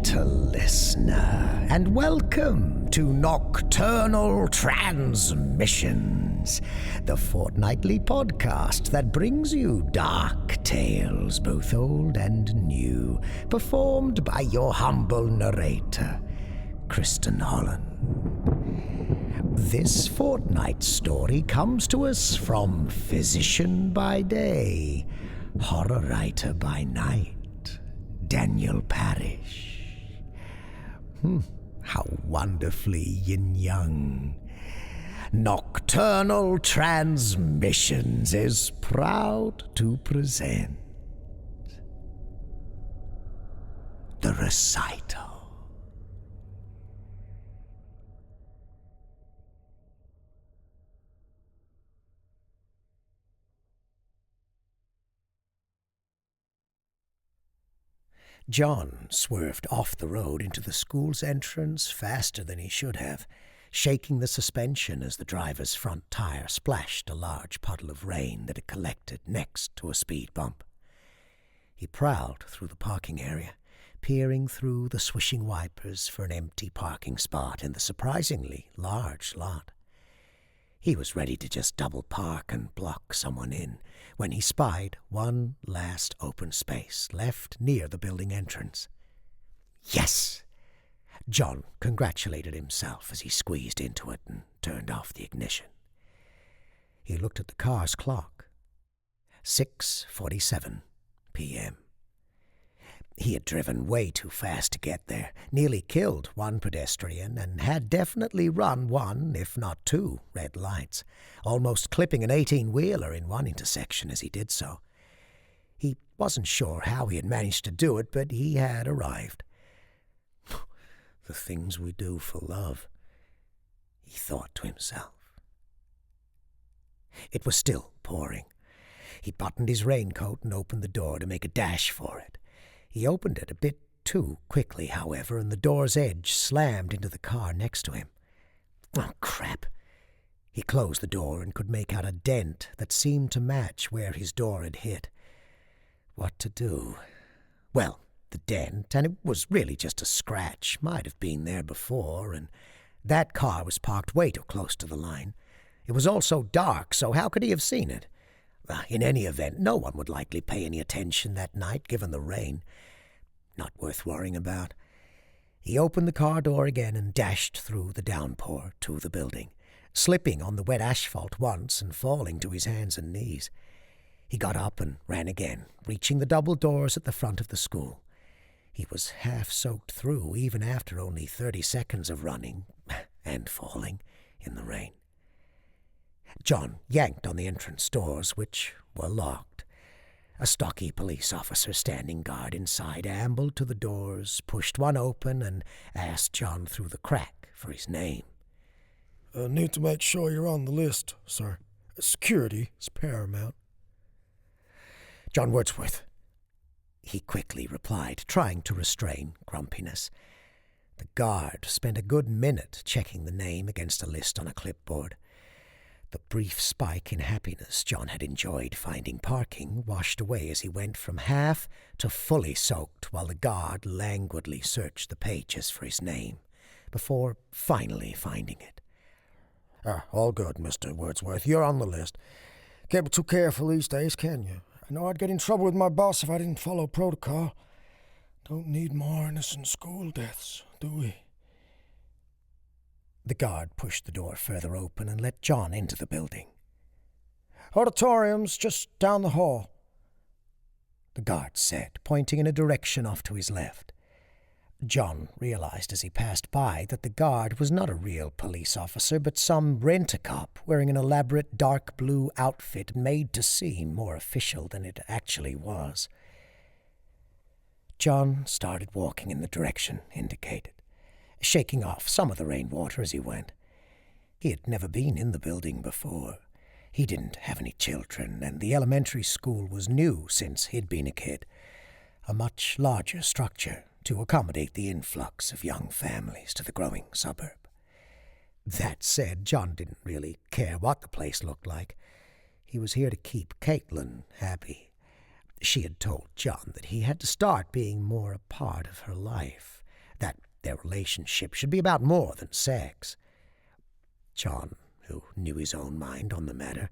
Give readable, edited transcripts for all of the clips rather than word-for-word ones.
gentle listener, and welcome to Nocturnal Transmissions, the fortnightly podcast that brings you dark tales, both old and new, performed by your humble narrator, Kristin Holland. This fortnight story comes to us from physician by day, horror writer by night, Daniel Parish. How wonderfully yin-yang. Nocturnal Transmissions is proud to present the Recital. John swerved off the road into the school's entrance faster than he should have, shaking the suspension as the driver's front tire splashed a large puddle of rain that had collected next to a speed bump. He prowled through the parking area, peering through the swishing wipers for an empty parking spot in the surprisingly large lot. He was ready to just double park and block someone in when he spied one last open space left near the building entrance. Yes! John congratulated himself as he squeezed into it and turned off the ignition. He looked at the car's clock. 6:47 p.m. He had driven way too fast to get there, nearly killed one pedestrian, and had definitely run one, if not two, red lights, almost clipping an 18-wheeler in one intersection as he did so. He wasn't sure how he had managed to do it, but he had arrived. The things we do for love, he thought to himself. It was still pouring. He buttoned his raincoat and opened the door to make a dash for it. He opened it a bit too quickly, however, and the door's edge slammed into the car next to him. Oh, crap. He closed the door and could make out a dent that seemed to match where his door had hit. What to do? Well, the dent, and it was really just a scratch, might have been there before, and that car was parked way too close to the line. It was also dark, so how could he have seen it? In any event, no one would likely pay any attention that night, given the rain. Not worth worrying about. He opened the car door again and dashed through the downpour to the building, slipping on the wet asphalt once and falling to his hands and knees. He got up and ran again, reaching the double doors at the front of the school. He was half soaked through, even after only 30 seconds of running and falling in the rain. John yanked on the entrance doors, which were locked. A stocky police officer standing guard inside ambled to the doors, pushed one open, and asked John through the crack for his name. Need to make sure you're on the list, sir. Security is paramount. John Wordsworth, he quickly replied, trying to restrain grumpiness. The guard spent a good minute checking the name against a list on a clipboard. The brief spike in happiness John had enjoyed finding parking washed away as he went from half to fully soaked while the guard languidly searched the pages for his name, before finally finding it. All good, Mr. Wordsworth. You're on the list. Can't be too careful these days, can you? I know I'd get in trouble with my boss if I didn't follow protocol. Don't need more innocent school deaths, do we? The guard pushed the door further open and let John into the building. Auditorium's just down the hall, the guard said, pointing in a direction off to his left. John realized as he passed by that the guard was not a real police officer, but some rent-a-cop wearing an elaborate dark blue outfit made to seem more official than it actually was. John started walking in the direction indicated, shaking off some of the rainwater as he went. He had never been in the building before. He didn't have any children, and the elementary school was new since he'd been a kid. A much larger structure to accommodate the influx of young families to the growing suburb. That said, John didn't really care what the place looked like. He was here to keep Caitlin happy. She had told John that he had to start being more a part of her life, that their relationship should be about more than sex. John, who knew his own mind on the matter,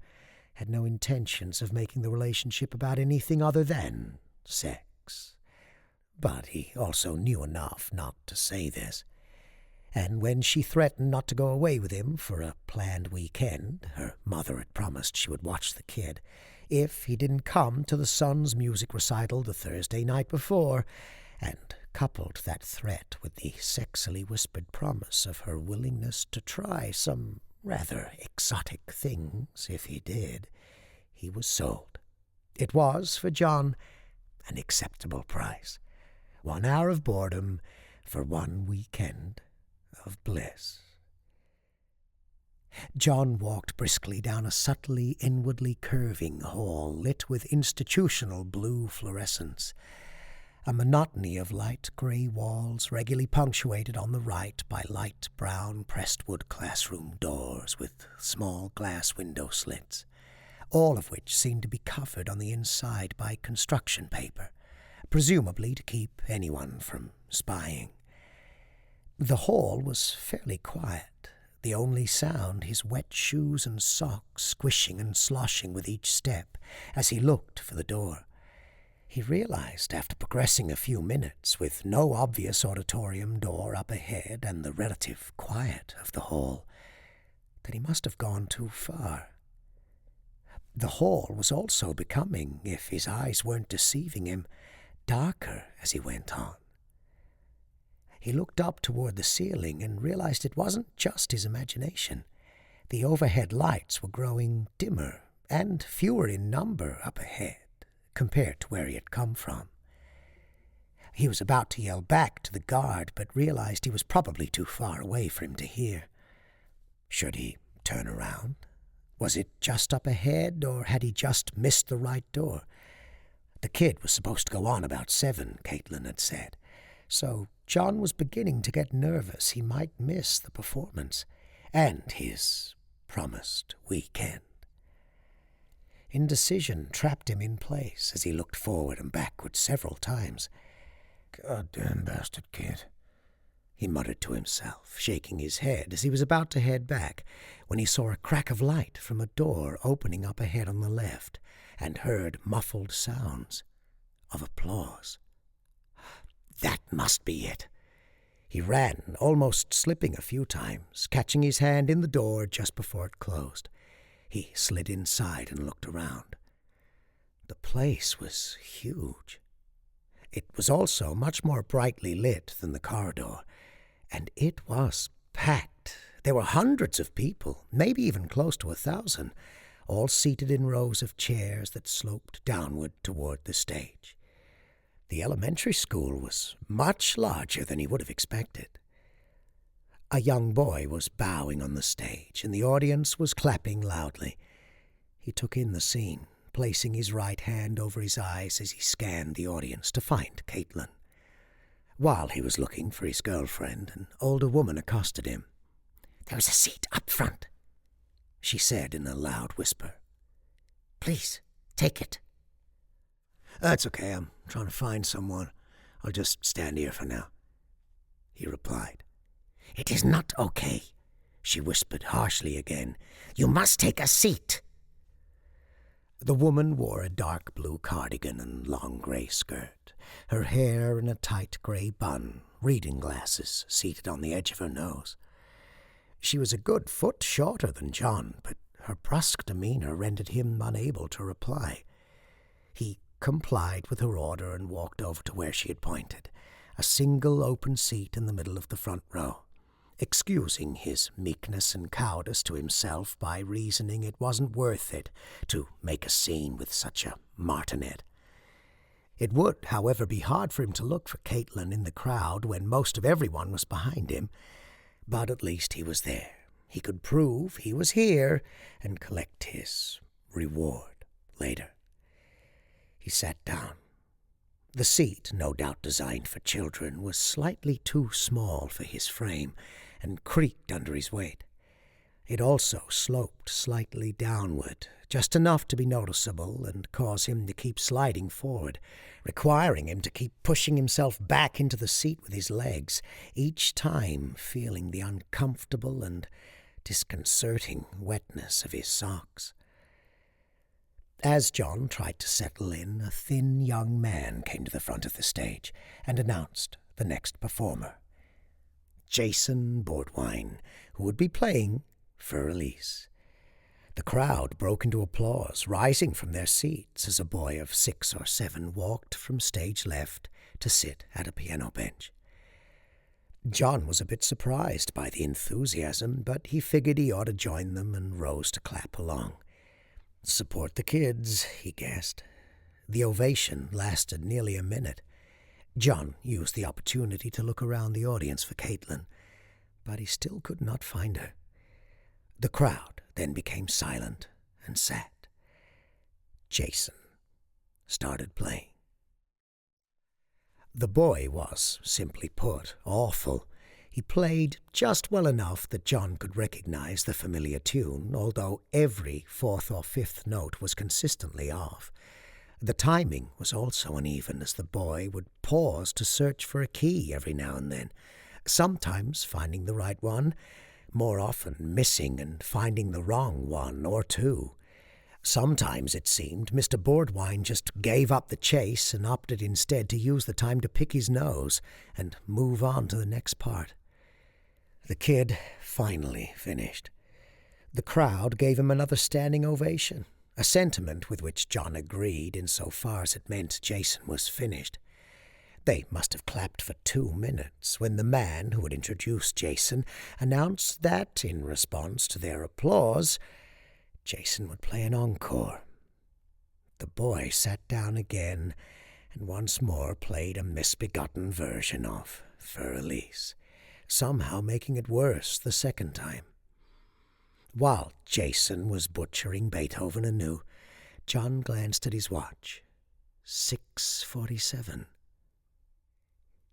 had no intentions of making the relationship about anything other than sex. But he also knew enough not to say this. And when she threatened not to go away with him for a planned weekend, her mother had promised she would watch the kid, if he didn't come to the son's music recital the Thursday night before, and coupled that threat with the sexily whispered promise of her willingness to try some rather exotic things if he did, he was sold. It was, for John, an acceptable price. 1 hour of boredom for 1 weekend of bliss. John walked briskly down a subtly inwardly curving hall lit with institutional blue fluorescence, a monotony of light grey walls regularly punctuated on the right by light brown pressed wood classroom doors with small glass window slits, all of which seemed to be covered on the inside by construction paper, presumably to keep anyone from spying. The hall was fairly quiet, the only sound his wet shoes and socks squishing and sloshing with each step as he looked for the door. He realized, after progressing a few minutes with no obvious auditorium door up ahead and the relative quiet of the hall, that he must have gone too far. The hall was also becoming, if his eyes weren't deceiving him, darker as he went on. He looked up toward the ceiling and realized it wasn't just his imagination. The overhead lights were growing dimmer and fewer in number up ahead compared to where he had come from. He was about to yell back to the guard, but realized he was probably too far away for him to hear. Should he turn around? Was it just up ahead, or had he just missed the right door? The kid was supposed to go on about 7, Caitlin had said, so John was beginning to get nervous he might miss the performance and his promised weekend. Indecision trapped him in place as he looked forward and backward several times. Goddamn bastard kid, he muttered to himself, shaking his head as he was about to head back, when he saw a crack of light from a door opening up ahead on the left and heard muffled sounds of applause. That must be it. He ran, almost slipping a few times, catching his hand in the door just before it closed. He slid inside and looked around. The place was huge. It was also much more brightly lit than the corridor, and it was packed. There were hundreds of people, maybe even close to 1,000, all seated in rows of chairs that sloped downward toward the stage. The elementary school was much larger than he would have expected. A young boy was bowing on the stage, and the audience was clapping loudly. He took in the scene, placing his right hand over his eyes as he scanned the audience to find Caitlin. While he was looking for his girlfriend, an older woman accosted him. "There's a seat up front," she said in a loud whisper. "Please, take it." "That's okay, I'm trying to find someone. I'll just stand here for now," he replied. "It is not okay," she whispered harshly again. "You must take a seat." The woman wore a dark blue cardigan and long grey skirt, her hair in a tight grey bun, reading glasses seated on the edge of her nose. She was a good foot shorter than John, but her brusque demeanour rendered him unable to reply. He complied with her order and walked over to where she had pointed, a single open seat in the middle of the front row, excusing his meekness and cowardice to himself by reasoning it wasn't worth it to make a scene with such a martinet. It would, however, be hard for him to look for Caitlin in the crowd when most of everyone was behind him, but at least he was there. He could prove he was here and collect his reward later. He sat down. The seat, no doubt designed for children, was slightly too small for his frame and creaked under his weight. It also sloped slightly downward, just enough to be noticeable and cause him to keep sliding forward, requiring him to keep pushing himself back into the seat with his legs, each time feeling the uncomfortable and disconcerting wetness of his socks. As John tried to settle in, a thin young man came to the front of the stage and announced the next performer, Jason Boardwine, who would be playing for release. The crowd broke into applause, rising from their seats as a boy of 6 or 7 walked from stage left to sit at a piano bench. John was a bit surprised by the enthusiasm, but he figured he ought to join them and rose to clap along. Support the kids, he guessed. The ovation lasted nearly a minute. John used the opportunity to look around the audience for Caitlin, but he still could not find her. The crowd then became silent and sat. Jason started playing. The boy was, simply put, awful. He played just well enough that John could recognize the familiar tune, although every 4th or 5th note was consistently off. The timing was also uneven, as the boy would pause to search for a key every now and then, sometimes finding the right one, more often missing and finding the wrong one or two. Sometimes, it seemed, Mr. Boardwine just gave up the chase and opted instead to use the time to pick his nose and move on to the next part. The kid finally finished. The crowd gave him another standing ovation, a sentiment with which John agreed insofar as it meant Jason was finished. They must have clapped for 2 minutes when the man who had introduced Jason announced that, in response to their applause, Jason would play an encore. The boy sat down again and once more played a misbegotten version of For Elise, somehow making it worse the second time. While Jason was butchering Beethoven anew, John glanced at his watch. 6:47.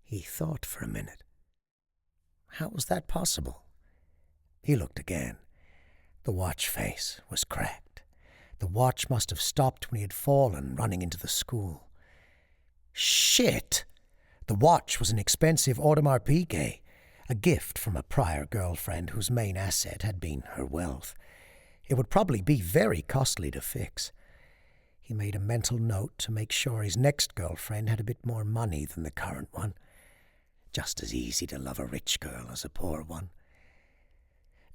He thought for a minute. How was that possible? He looked again. The watch face was cracked. The watch must have stopped when he had fallen, running into the school. Shit! The watch was an expensive Audemars Piguet, a gift from a prior girlfriend whose main asset had been her wealth. It would probably be very costly to fix. He made a mental note to make sure his next girlfriend had a bit more money than the current one. Just as easy to love a rich girl as a poor one.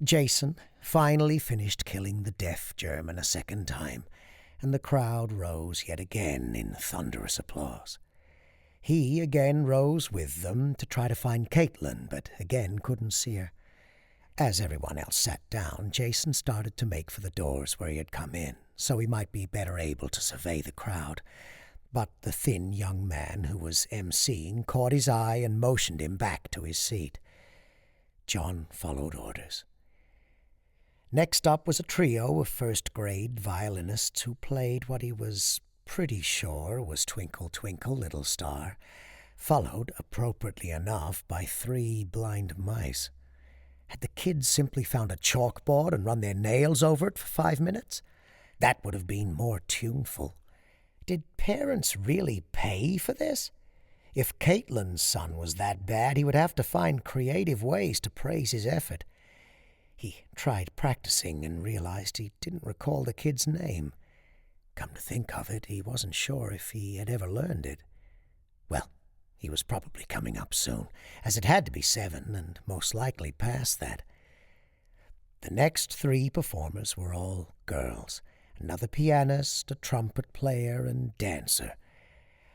Jason finally finished killing the deaf German a second time, and the crowd rose yet again in thunderous applause. He again rose with them to try to find Caitlin, but again couldn't see her. As everyone else sat down, Jason started to make for the doors where he had come in, so he might be better able to survey the crowd. But the thin young man who was emceeing caught his eye and motioned him back to his seat. John followed orders. Next up was a trio of first-grade violinists who played what he was pretty sure was Twinkle, Twinkle, Little Star, followed, appropriately enough, by 3 blind mice. Had the kids simply found a chalkboard and run their nails over it for 5 minutes? That would have been more tuneful. Did parents really pay for this? If Caitlin's son was that bad, he would have to find creative ways to praise his effort. He tried practicing and realized he didn't recall the kid's name. Come to think of it, he wasn't sure if he had ever learned it. Well, he was probably coming up soon, as it had to be 7 and most likely past that. The next 3 performers were all girls. Another pianist, a trumpet player, and dancer.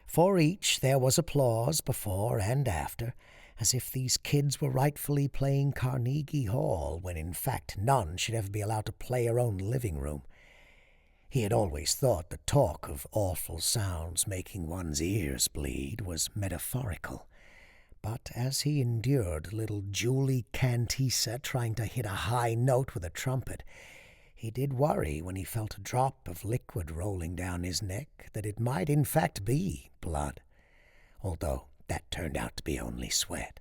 For each there was applause before and after, as if these kids were rightfully playing Carnegie Hall, when in fact none should ever be allowed to play her own living room. He had always thought the talk of awful sounds making one's ears bleed was metaphorical. But as he endured little Julie Cantisa trying to hit a high note with a trumpet, he did worry when he felt a drop of liquid rolling down his neck that it might in fact be blood, although that turned out to be only sweat.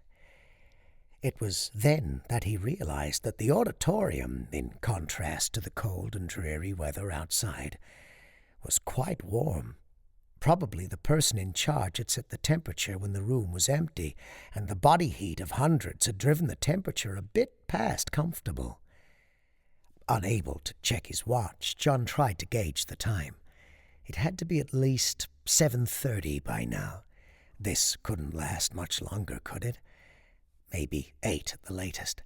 It was then that he realized that the auditorium, in contrast to the cold and dreary weather outside, was quite warm. Probably the person in charge had set the temperature when the room was empty, and the body heat of hundreds had driven the temperature a bit past comfortable. Unable to check his watch, John tried to gauge the time. It had to be at least 7:30 by now. This couldn't last much longer, could it? Maybe 8 at the latest.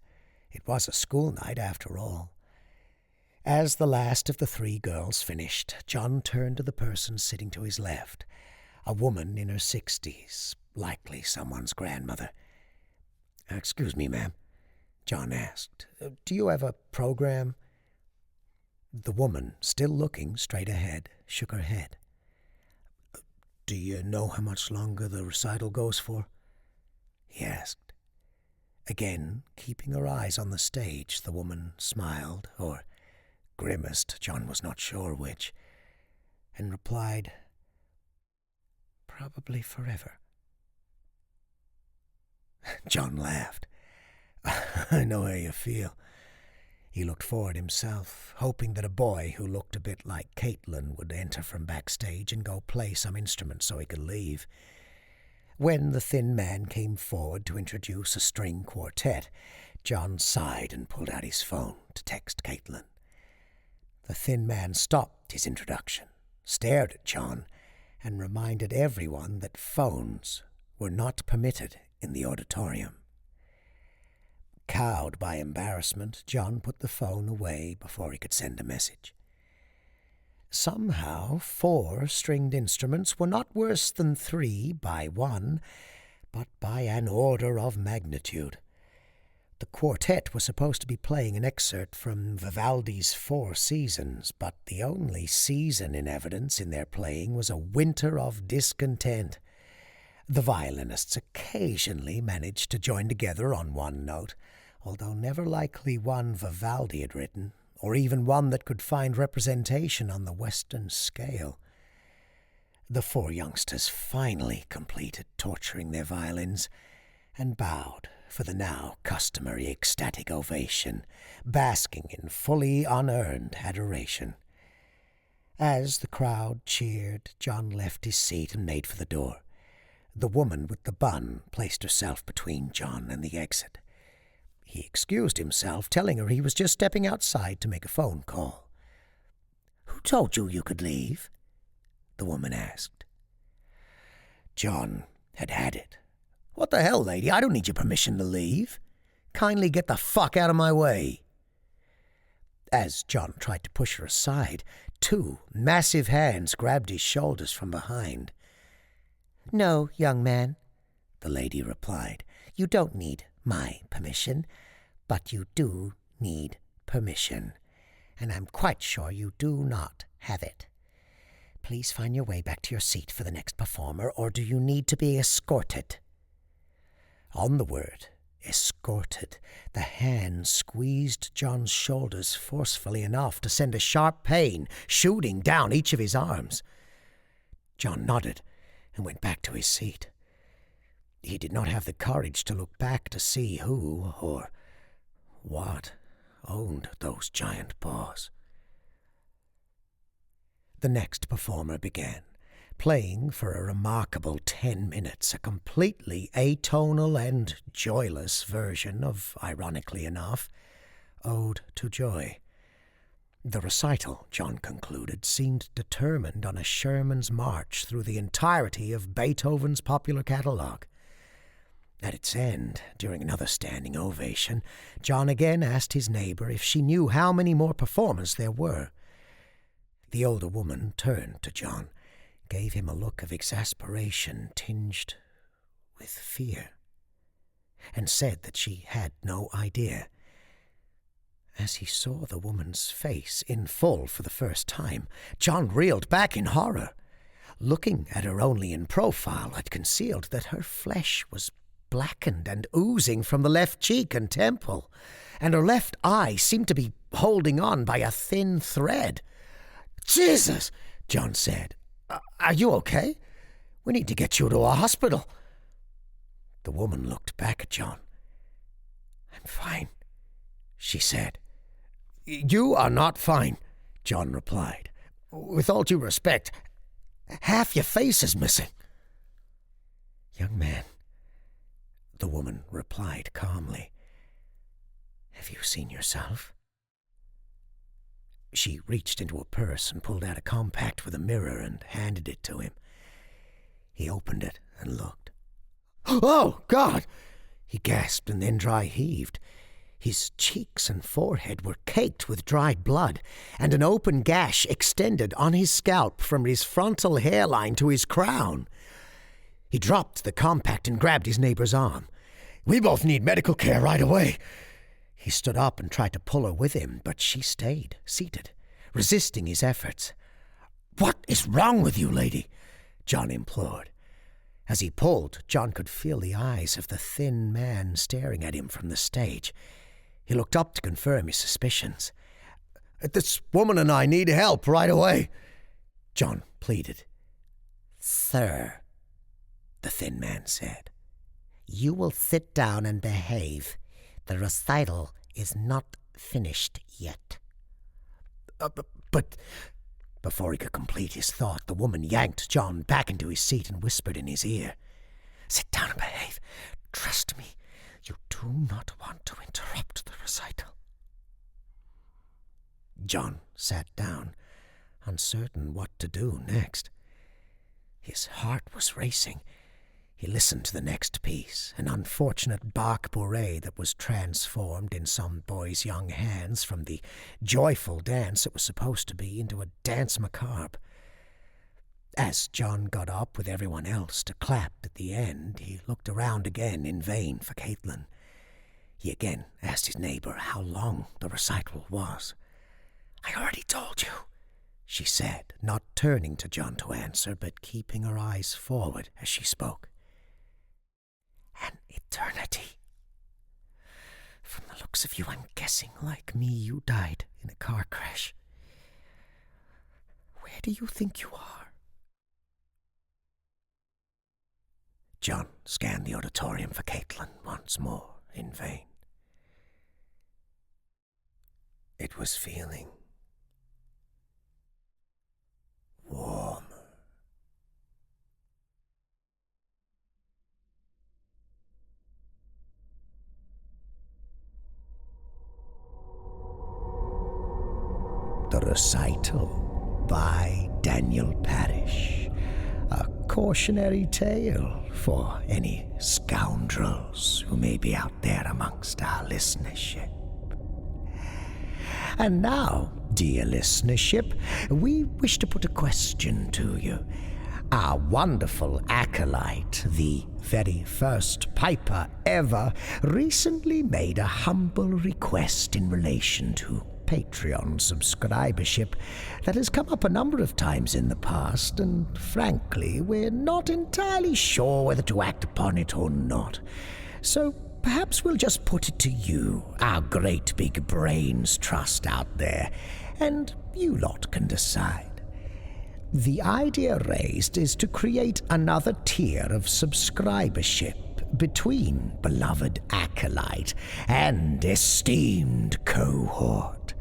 It was a school night after all. As the last of the 3 girls finished, John turned to the person sitting to his left, a woman in her 60s, likely someone's grandmother. "Excuse me, ma'am," John asked. "Do you have a program?" The woman, still looking straight ahead, shook her head. "Do you know how much longer the recital goes for?" he asked. Again, keeping her eyes on the stage, the woman smiled, or grimaced, John was not sure which, and replied, "Probably forever." John laughed. "I know how you feel." He looked forward himself, hoping that a boy who looked a bit like Caitlin would enter from backstage and go play some instrument so he could leave. When the thin man came forward to introduce a string quartet, John sighed and pulled out his phone to text Caitlin. The thin man stopped his introduction, stared at John, and reminded everyone that phones were not permitted in the auditorium. Cowed by embarrassment, John put the phone away before he could send a message. Somehow 4 stringed instruments were not worse than 3 by 1, but by an order of magnitude. The quartet was supposed to be playing an excerpt from Vivaldi's 4 Seasons, but the only season in evidence in their playing was a winter of discontent. The violinists occasionally managed to join together on one note, although never likely one Vivaldi had written, or even one that could find representation on the Western scale. The 4 youngsters finally completed torturing their violins and bowed for the now customary ecstatic ovation, basking in fully unearned adoration. As the crowd cheered, John left his seat and made for the door. The woman with the bun placed herself between John and the exit. He excused himself, telling her he was just stepping outside to make a phone call. "Who told you you could leave?" the woman asked. John had had it. "What the hell, lady? I don't need your permission to leave. Kindly get the fuck out of my way." As John tried to push her aside, 2 massive hands grabbed his shoulders from behind. "No, young man," the lady replied. "You don't need my permission, but you do need permission, and I'm quite sure you do not have it. Please find your way back to your seat for the next performer, or do you need to be escorted?" On the word escorted, the hand squeezed John's shoulders forcefully enough to send a sharp pain shooting down each of his arms. John nodded and went back to his seat. He did not have the courage to look back to see who or what owned those giant paws. The next performer began, playing for a remarkable 10 minutes a completely atonal and joyless version of, ironically enough, Ode to Joy. The recital, John concluded, seemed determined on a Sherman's march through the entirety of Beethoven's popular catalogue. At its end, during another standing ovation, John again asked his neighbor if she knew how many more performers there were. The older woman turned to John, gave him a look of exasperation tinged with fear, and said that she had no idea. As he saw the woman's face in full for the first time, John reeled back in horror. Looking at her only in profile had concealed that her flesh was blackened and oozing from the left cheek and temple, and her left eye seemed to be holding on by a thin thread. "Jesus!" John said. "Are you okay? We need to get you to a hospital." The woman looked back at John. I'm fine, she said. You are not fine, John replied. With all due respect, half your face is missing. Young man, the woman replied calmly, have you seen yourself? She reached into a purse and pulled out a compact with a mirror and handed it to him. He opened it and looked. Oh, God! He gasped and then dry heaved. His cheeks and forehead were caked with dried blood, and an open gash extended on his scalp from his frontal hairline to his crown. He dropped the compact and grabbed his neighbor's arm. We both need medical care right away. He stood up and tried to pull her with him, but she stayed, seated, resisting his efforts. What is wrong with you, lady? John implored. As he pulled, John could feel the eyes of the thin man staring at him from the stage. He looked up to confirm his suspicions. This woman and I need help right away, John pleaded. Sir, the thin man said, you will sit down and behave. The recital is not finished yet. But before he could complete his thought, the woman yanked John back into his seat and whispered in his ear, sit down and behave. Trust me, you do not want to interrupt the recital. John sat down, uncertain what to do next. His heart was racing. He listened to the next piece, an unfortunate Bach bourrée that was transformed in some boy's young hands from the joyful dance it was supposed to be into a dance macabre. As John got up with everyone else to clap at the end, he looked around again in vain for Caitlin. He again asked his neighbor how long the recital was. I already told you, she said, not turning to John to answer, but keeping her eyes forward as she spoke. An eternity. From the looks of you, I'm guessing, like me, you died in a car crash. Where do you think you are? John scanned the auditorium for Caitlin once more, in vain. It was feeling warmer. The Recital by Daniel Parish, a cautionary tale for any scoundrels who may be out there amongst our listenership. And now, dear listenership, we wish to put a question to you. Our wonderful acolyte, the very first piper ever, recently made a humble request in relation to Patreon subscribership that has come up a number of times in the past, and frankly, we're not entirely sure whether to act upon it or not. So perhaps we'll just put it to you, our great big brains trust out there, and you lot can decide. The idea raised is to create another tier of subscribership between beloved acolyte and esteemed cohort.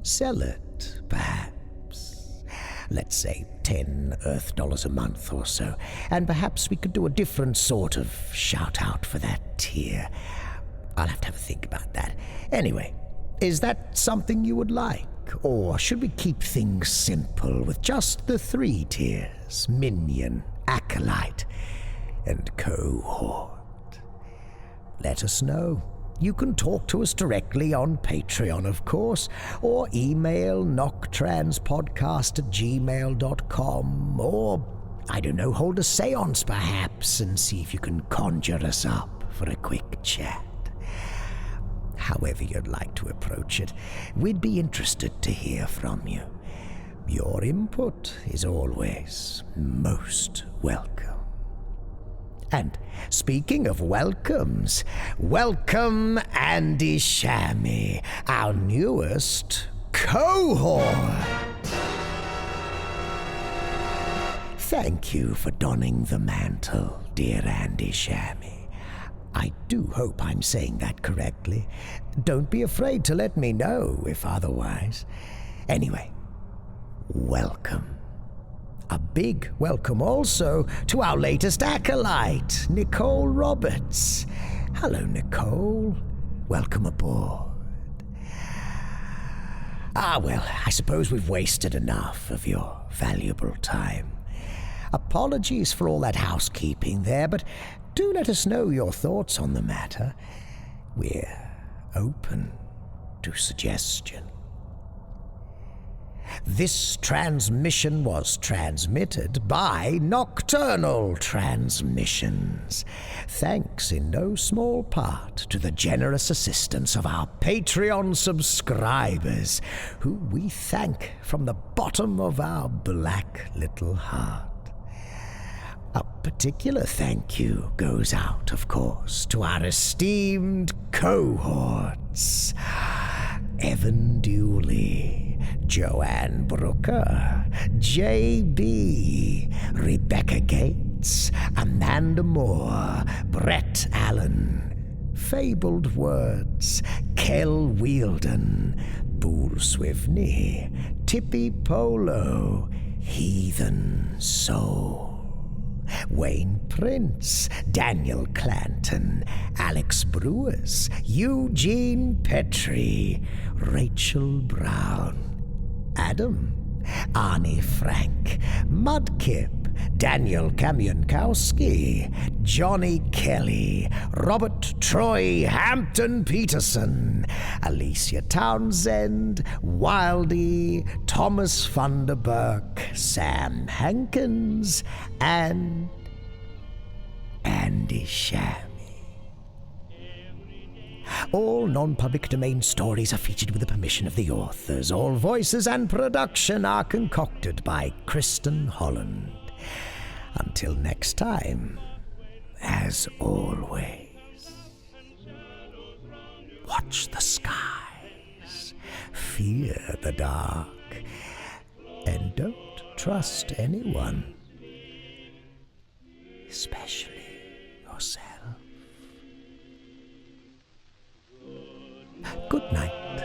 Sell it, perhaps. Let's say 10 Earth dollars a month or so, and perhaps we could do a different sort of shout-out for that tier. I'll have to have a think about that. Anyway, is that something you would like? Or should we keep things simple with just the 3 tiers, minion, acolyte, and cohort? Let us know. You can talk to us directly on Patreon, of course, or email noctranspodcast@gmail.com, or, I don't know, hold a seance perhaps and see if you can conjure us up for a quick chat. However you'd like to approach it, we'd be interested to hear from you. Your input is always most welcome. And speaking of welcomes, welcome Andy Shammy, our newest cohort. Thank you for donning the mantle, dear Andy Shammy. I do hope I'm saying that correctly. Don't be afraid to let me know if otherwise. Anyway, welcome. A big welcome also to our latest acolyte, Nicole Roberts. Hello, Nicole. Welcome aboard. Well, I suppose we've wasted enough of your valuable time. Apologies for all that housekeeping there, but do let us know your thoughts on the matter. We're open to suggestion. This transmission was transmitted by Nocturnal Transmissions, thanks in no small part to the generous assistance of our Patreon subscribers, who we thank from the bottom of our black little heart. A particular thank you goes out, of course, to our esteemed cohorts, Evan Dooley, Joanne Brooker, J.B., Rebecca Gates, Amanda Moore, Brett Allen, Fabled Words, Kel Wielden, Bool Swivney, Tippy Polo, Heathen Soul, Wayne Prince, Daniel Clanton, Alex Brewers, Eugene Petrie, Rachel Brown, Adam, Arnie Frank, Mudkip, Daniel Kamienkowski, Johnny Kelly, Robert Troy Hampton Peterson, Alicia Townsend, Wildy, Thomas Funderburk, Sam Hankins, and Andy Shammy. All non-public domain stories are featured with the permission of the authors. All voices and production are concocted by Kristin Holland. Until next time, as always, watch the skies, fear the dark, and don't trust anyone, especially yourself. Good night,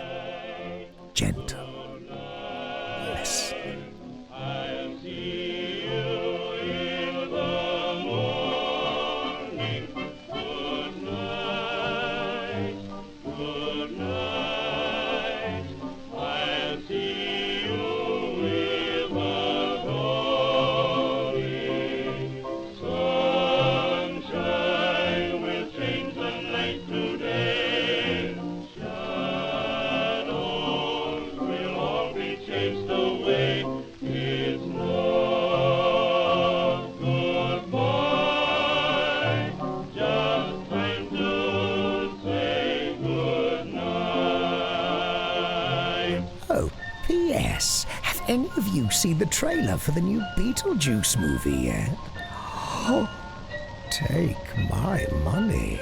gentle listener. P.S. Have any of you seen the trailer for the new Beetlejuice movie yet? Take my money.